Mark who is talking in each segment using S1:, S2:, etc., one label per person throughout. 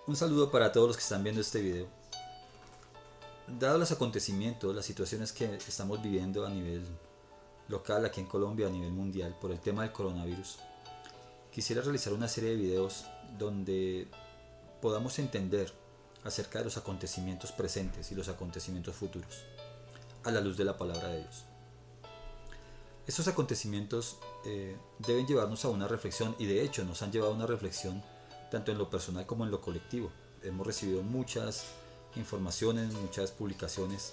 S1: Un saludo para todos los que están viendo este video. Dado los acontecimientos, las situaciones que estamos viviendo a nivel local aquí en Colombia, a nivel mundial, por el tema del coronavirus, quisiera realizar una serie de videos donde podamos entender acerca de los acontecimientos presentes y los acontecimientos futuros a la luz de la palabra de Dios. Estos acontecimientos deben llevarnos a una reflexión, y de hecho nos han llevado a una reflexión tanto en lo personal como en lo colectivo. Hemos recibido muchas informaciones, muchas publicaciones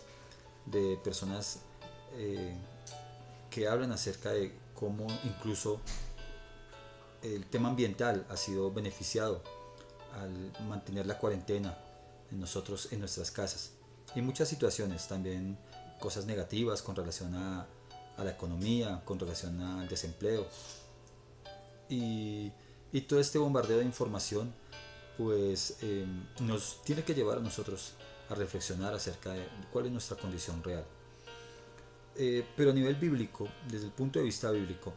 S1: de personas que hablan acerca de cómo incluso el tema ambiental ha sido beneficiado al mantener la cuarentena en nosotros, en nuestras casas. Y muchas situaciones también, cosas negativas con relación a la economía, con relación al desempleo. Y todo este bombardeo de información pues nos tiene que llevar a nosotros a reflexionar acerca de cuál es nuestra condición real. Pero a nivel bíblico, desde el punto de vista bíblico,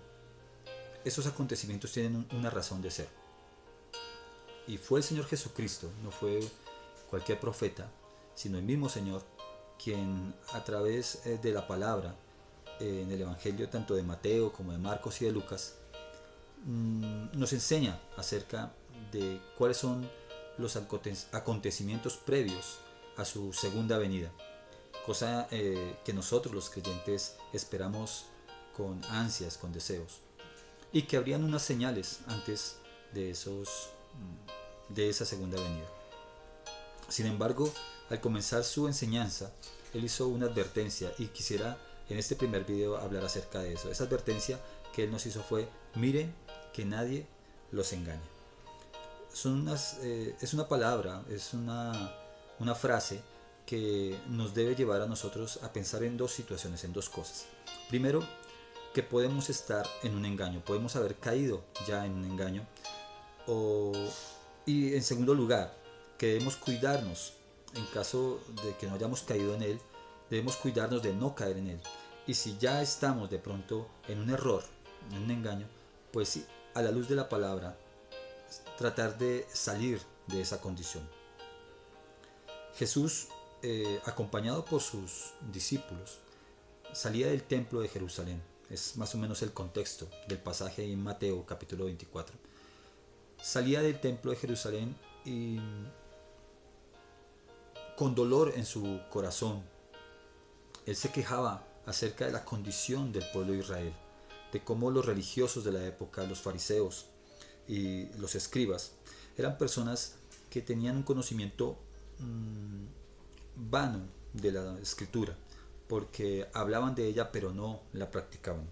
S1: esos acontecimientos tienen una razón de ser. Y fue el Señor Jesucristo, no fue cualquier profeta, sino el mismo Señor, quien a través de la palabra, en el Evangelio tanto de Mateo como de Marcos y de Lucas, nos enseña acerca de cuáles son los acontecimientos previos a su segunda venida, cosa que nosotros los creyentes esperamos con ansias, con deseos, y que habrían unas señales antes de esa segunda venida. Sin embargo, al comenzar su enseñanza, él hizo una advertencia, y quisiera en este primer video hablar acerca de eso. Esa advertencia que él nos hizo fue: miren que nadie los engañe. Es una palabra, es una frase que nos debe llevar a nosotros a pensar en dos situaciones, en dos cosas. Primero, que podemos estar en un engaño, podemos haber caído ya en un engaño. Y en segundo lugar, que debemos cuidarnos, en caso de que no hayamos caído en él, debemos cuidarnos de no caer en él. Y si ya estamos de pronto en un error, en un engaño, pues a la luz de la palabra, tratar de salir de esa condición. Jesús, acompañado por sus discípulos, salía del templo de Jerusalén. Es más o menos el contexto del pasaje en Mateo capítulo 24. Salía del templo de Jerusalén y con dolor en su corazón, él se quejaba acerca de la condición del pueblo de Israel, de cómo los religiosos de la época, los fariseos y los escribas, eran personas que tenían un conocimiento vano de la escritura, porque hablaban de ella pero no la practicaban.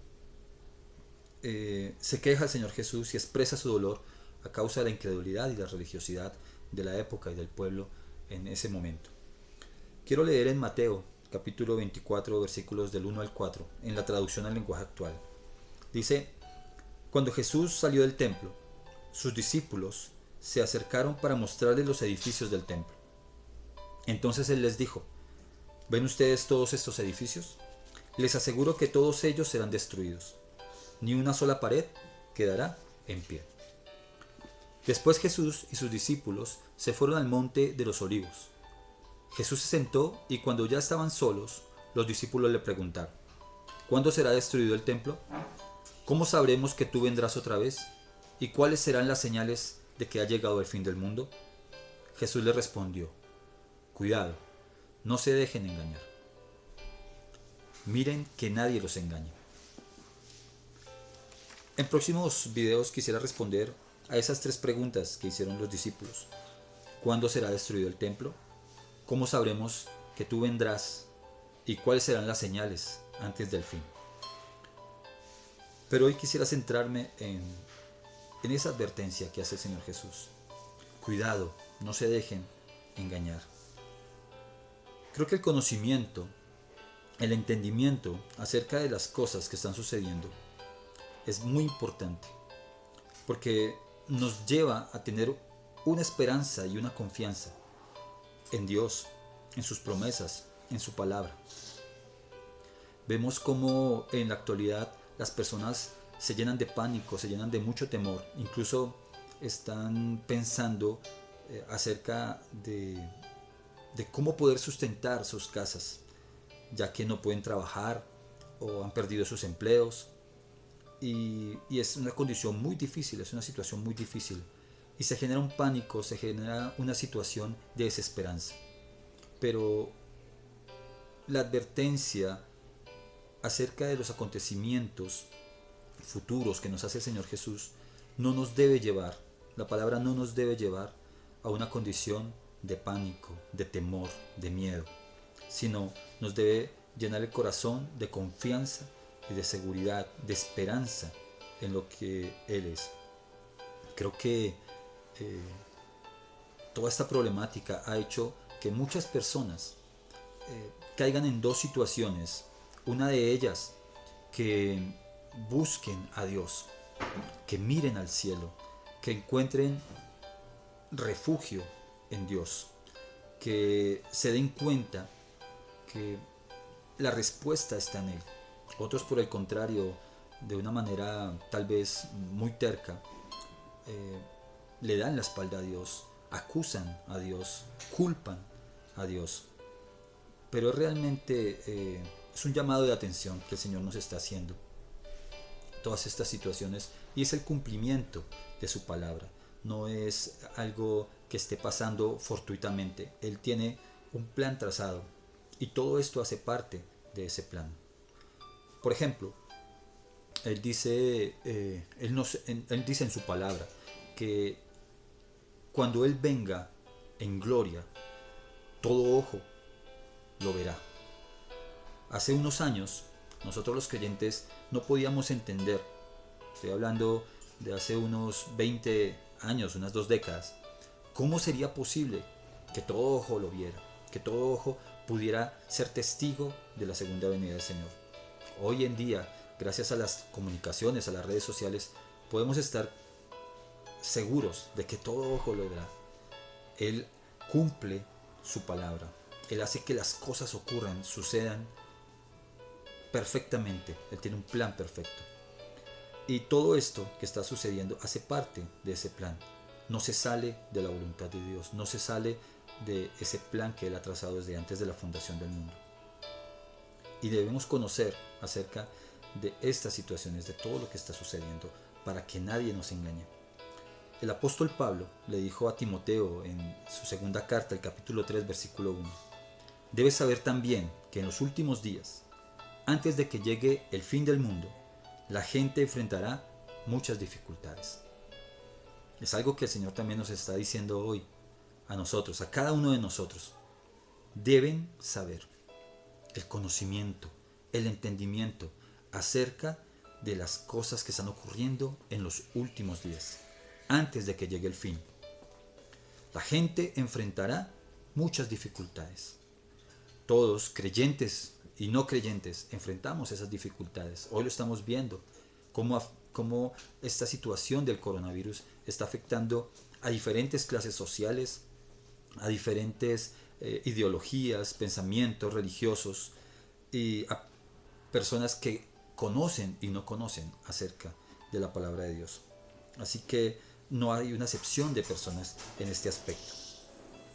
S1: Se queja el Señor Jesús y expresa su dolor a causa de la incredulidad y la religiosidad de la época y del pueblo en ese momento. Quiero leer en Mateo capítulo 24 versículos del 1 al 4 en la traducción al lenguaje actual. Dice: cuando Jesús salió del templo, sus discípulos se acercaron para mostrarles los edificios del templo. Entonces él les dijo: ¿ven ustedes todos estos edificios? Les aseguro que todos ellos serán destruidos. Ni una sola pared quedará en pie. Después Jesús y sus discípulos se fueron al monte de los olivos. Jesús se sentó, y cuando ya estaban solos, los discípulos le preguntaron: ¿cuándo será destruido el templo? ¿Cómo sabremos que tú vendrás otra vez? ¿Y cuáles serán las señales de que ha llegado el fin del mundo? Jesús le respondió: cuidado, no se dejen engañar. Miren que nadie los engañe. En próximos videos quisiera responder a esas tres preguntas que hicieron los discípulos. ¿Cuándo será destruido el templo? ¿Cómo sabremos que tú vendrás? ¿Y cuáles serán las señales antes del fin? Pero hoy quisiera centrarme en esa advertencia que hace el Señor Jesús. Cuidado, no se dejen engañar. Creo que el conocimiento, el entendimiento acerca de las cosas que están sucediendo es muy importante, porque nos lleva a tener una esperanza y una confianza en Dios, en sus promesas, en su palabra. Vemos cómo en la actualidad las personas se llenan de pánico, se llenan de mucho temor, incluso están pensando acerca de cómo poder sustentar sus casas, ya que no pueden trabajar o han perdido sus empleos. Y es una condición muy difícil, es una situación muy difícil. Y se genera un pánico, se genera una situación de desesperanza. Pero la advertencia acerca de los acontecimientos futuros que nos hace el Señor Jesús no nos debe llevar, la palabra no nos debe llevar a una condición de pánico, de temor, de miedo, sino nos debe llenar el corazón de confianza y de seguridad, de esperanza en lo que Él es. Creo que toda esta problemática ha hecho que muchas personas caigan en dos situaciones. Una de ellas, que busquen a Dios, que miren al cielo, que encuentren refugio en Dios, que se den cuenta que la respuesta está en Él. Otros, por el contrario, de una manera tal vez muy terca, le dan la espalda a Dios, acusan a Dios, culpan a Dios. Pero realmente es un llamado de atención que el Señor nos está haciendo. Todas estas situaciones, y es el cumplimiento de su palabra. No es algo que esté pasando fortuitamente. Él tiene un plan trazado y todo esto hace parte de ese plan. Por ejemplo, Él dice en su palabra que cuando Él venga en gloria, todo ojo lo verá. Hace unos años, nosotros los creyentes no podíamos entender, estoy hablando de hace unos 20 años, unas 2 décadas, cómo sería posible que todo ojo lo viera, que todo ojo pudiera ser testigo de la segunda venida del Señor. Hoy en día, gracias a las comunicaciones, a las redes sociales, podemos estar seguros de que todo ojo lo verá. Él cumple su palabra. Él hace que las cosas ocurran, sucedan perfectamente. Él tiene un plan perfecto. Y todo esto que está sucediendo hace parte de ese plan. No se sale de la voluntad de Dios, no se sale de ese plan que Él ha trazado desde antes de la fundación del mundo. Y debemos conocer acerca de estas situaciones, de todo lo que está sucediendo, para que nadie nos engañe. El apóstol Pablo le dijo a Timoteo en su segunda carta, el capítulo 3, versículo 1: debes saber también que en los últimos días, antes de que llegue el fin del mundo, la gente enfrentará muchas dificultades. Es algo que el Señor también nos está diciendo hoy a nosotros, a cada uno de nosotros. Deben saber el conocimiento, el entendimiento acerca de las cosas que están ocurriendo en los últimos días, antes de que llegue el fin. La gente enfrentará muchas dificultades. Todos, creyentes y no creyentes, enfrentamos esas dificultades. Hoy lo estamos viendo, cómo esta situación del coronavirus está afectando a diferentes clases sociales, a diferentes ideologías, pensamientos religiosos y a personas que conocen y no conocen acerca de la palabra de Dios. Así que no hay una excepción de personas en este aspecto.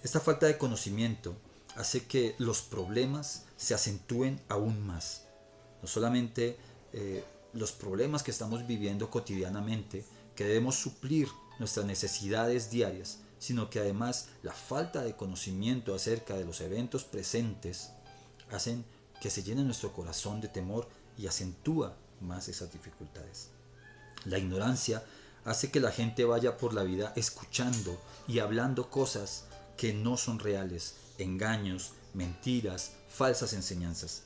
S1: Esta falta de conocimiento hace que los problemas se acentúen aún más. No solamente los problemas que estamos viviendo cotidianamente, que debemos suplir nuestras necesidades diarias, sino que además la falta de conocimiento acerca de los eventos presentes hacen que se llene nuestro corazón de temor y acentúa más esas dificultades. La ignorancia hace que la gente vaya por la vida escuchando y hablando cosas que no son reales, engaños, mentiras, falsas enseñanzas.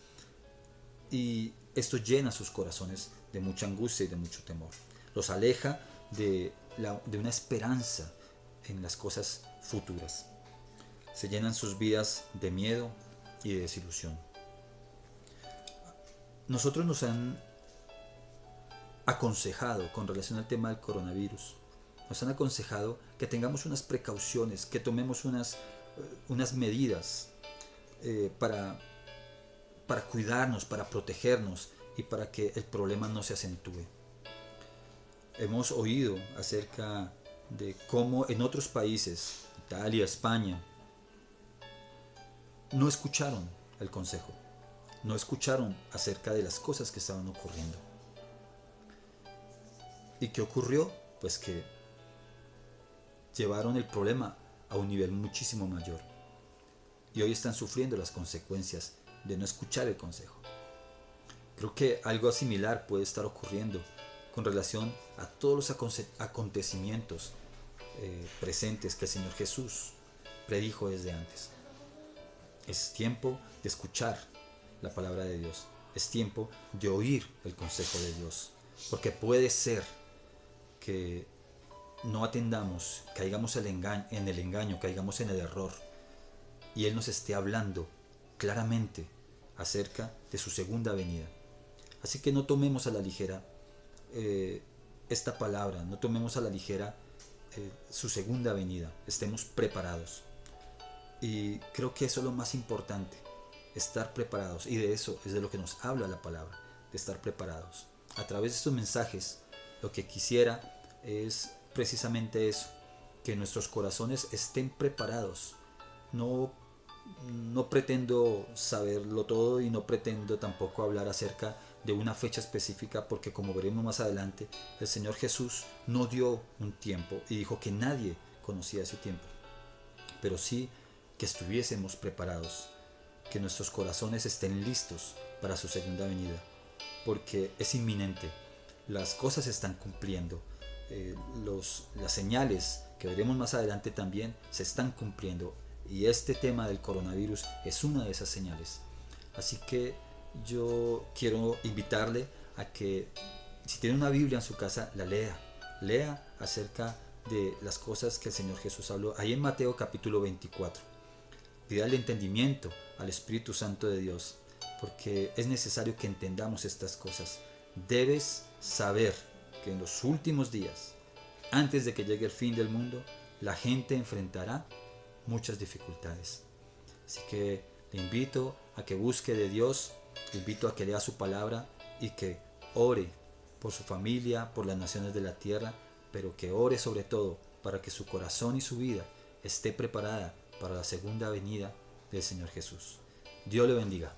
S1: Y esto llena sus corazones de mucha angustia y de mucho temor. Los aleja de una esperanza en las cosas futuras. Se llenan sus vidas de miedo y de desilusión. Nosotros nos han aconsejado con relación al tema del coronavirus. Nos han aconsejado que tengamos unas precauciones, que tomemos unas medidas para cuidarnos, para protegernos y para que el problema no se acentúe. Hemos oído acerca de cómo en otros países, Italia, España, no escucharon el consejo, no escucharon acerca de las cosas que estaban ocurriendo. ¿Y qué ocurrió? Pues que llevaron el problema a un nivel muchísimo mayor. Y hoy están sufriendo las consecuencias de no escuchar el consejo. Creo que algo similar puede estar ocurriendo con relación a todos los acontecimientos presentes que el Señor Jesús predijo desde antes. Es tiempo de escuchar la palabra de Dios. Es tiempo de oír el consejo de Dios. Porque puede ser que no atendamos, caigamos en el engaño, caigamos en el error, y Él nos esté hablando claramente acerca de su segunda venida. Así que no tomemos a la ligera esta palabra, no tomemos a la ligera su segunda venida, estemos preparados. Y creo que eso es lo más importante, estar preparados, y de eso es de lo que nos habla la palabra, de estar preparados. A través de estos mensajes, lo que quisiera es precisamente eso, que nuestros corazones estén preparados. No pretendo saberlo todo y no pretendo tampoco hablar acerca de una fecha específica, porque como veremos más adelante, el Señor Jesús no dio un tiempo y dijo que nadie conocía ese tiempo, pero sí que estuviésemos preparados, que nuestros corazones estén listos para su segunda venida, porque es inminente, las cosas se están cumpliendo, las señales que veremos más adelante también se están cumpliendo, y este tema del coronavirus es una de esas señales. Así que yo quiero invitarle a que, si tiene una Biblia en su casa, la lea acerca de las cosas que el Señor Jesús habló ahí en Mateo capítulo 24. Pídale entendimiento al Espíritu Santo de Dios, porque es necesario que entendamos estas cosas. Debes saber que en los últimos días, antes de que llegue el fin del mundo, la gente enfrentará muchas dificultades. Así que le invito a que busque de Dios, le invito a que lea su palabra y que ore por su familia, por las naciones de la tierra, pero que ore sobre todo para que su corazón y su vida esté preparada para la segunda venida del Señor Jesús. Dios le bendiga.